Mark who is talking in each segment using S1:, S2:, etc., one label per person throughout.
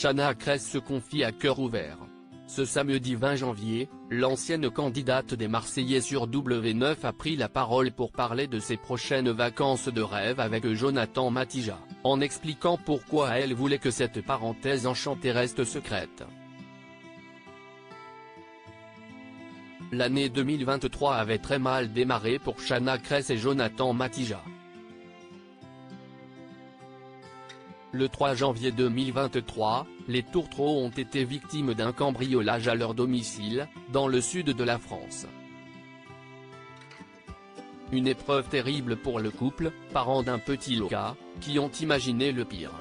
S1: Chana Cres se confie à cœur ouvert. Ce samedi 20 janvier, l'ancienne candidate des Marseillais sur W9 a pris la parole pour parler de ses prochaines vacances de rêve avec Jonathan Matija, en expliquant pourquoi elle voulait que cette parenthèse enchantée reste secrète. L'année 2023 avait très mal démarré pour Chana Cres et Jonathan Matija. Le 3 janvier 2023, les tourtereaux ont été victimes d'un cambriolage à leur domicile, dans le sud de la France. Une épreuve terrible pour le couple, parents d'un petit Loca, qui ont imaginé le pire.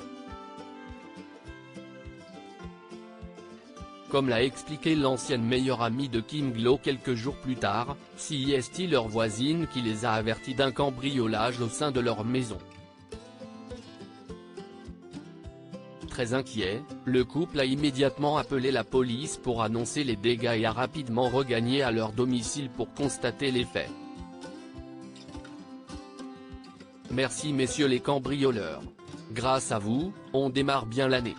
S1: Comme l'a expliqué l'ancienne meilleure amie de Kim Glow quelques jours plus tard, c'est leur voisine qui les a avertis d'un cambriolage au sein de leur maison. Très inquiet, le couple a immédiatement appelé la police pour annoncer les dégâts et a rapidement regagné à leur domicile pour constater les faits. Merci messieurs les cambrioleurs. Grâce à vous, on démarre bien l'année.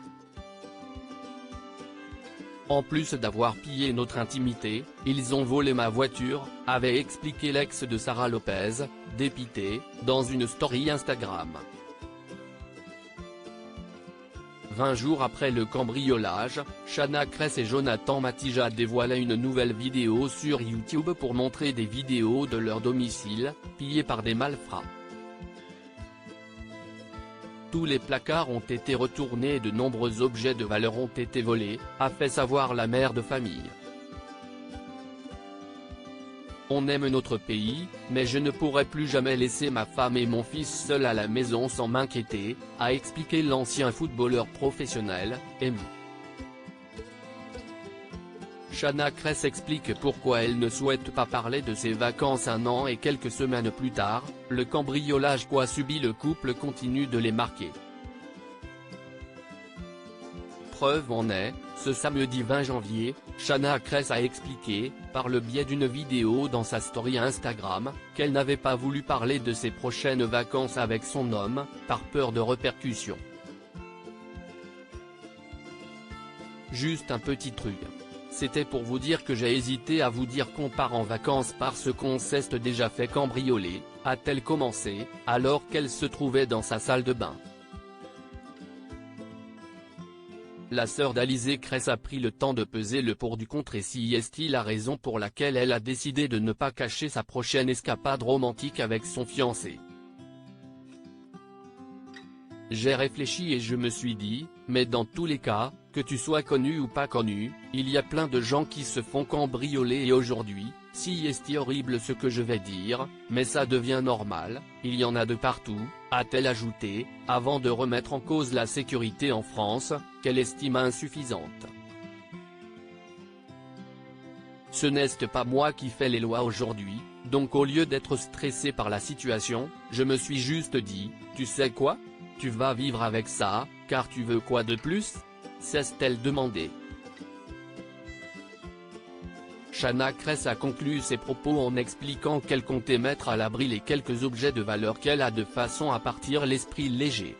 S1: En plus d'avoir pillé notre intimité, ils ont volé ma voiture, avait expliqué l'ex de Sarah Lopez, dépité, dans une story Instagram. 20 jours après le cambriolage, Chana Cres et Jonathan Matija dévoilaient une nouvelle vidéo sur YouTube pour montrer des vidéos de leur domicile, pillés par des malfrats. Tous les placards ont été retournés et de nombreux objets de valeur ont été volés, a fait savoir la mère de famille. On aime notre pays, mais je ne pourrai plus jamais laisser ma femme et mon fils seuls à la maison sans m'inquiéter, a expliqué l'ancien footballeur professionnel, Emi. Chana Cres explique pourquoi elle ne souhaite pas parler de ses vacances un an et quelques semaines plus tard, le cambriolage qu'a subi le couple continue de les marquer. Preuve en est, ce samedi 20 janvier, Chana Cres a expliqué, par le biais d'une vidéo dans sa story Instagram, qu'elle n'avait pas voulu parler de ses prochaines vacances avec son homme, par peur de répercussions. Juste un petit truc. C'était pour vous dire que j'ai hésité à vous dire qu'on part en vacances parce qu'on s'est déjà fait cambrioler, a-t-elle commencé, alors qu'elle se trouvait dans sa salle de bain. La sœur d'Alizé Cres a pris le temps de peser le pour du contre et c'est la raison pour laquelle elle a décidé de ne pas cacher sa prochaine escapade romantique avec son fiancé. J'ai réfléchi et je me suis dit, mais dans tous les cas, que tu sois connu ou pas connu, il y a plein de gens qui se font cambrioler et aujourd'hui, c'est horrible ce que je vais dire, mais ça devient normal, il y en a de partout, a-t-elle ajouté, avant de remettre en cause la sécurité en France, qu'elle estime insuffisante. Ce n'est pas moi qui fais les lois aujourd'hui, donc au lieu d'être stressé par la situation, je me suis juste dit, tu sais quoi ? Tu vas vivre avec ça, car tu veux quoi de plus ? s'est-elle demandé. Chana Cres a conclu ses propos en expliquant qu'elle comptait mettre à l'abri les quelques objets de valeur qu'elle a de façon à partir l'esprit léger.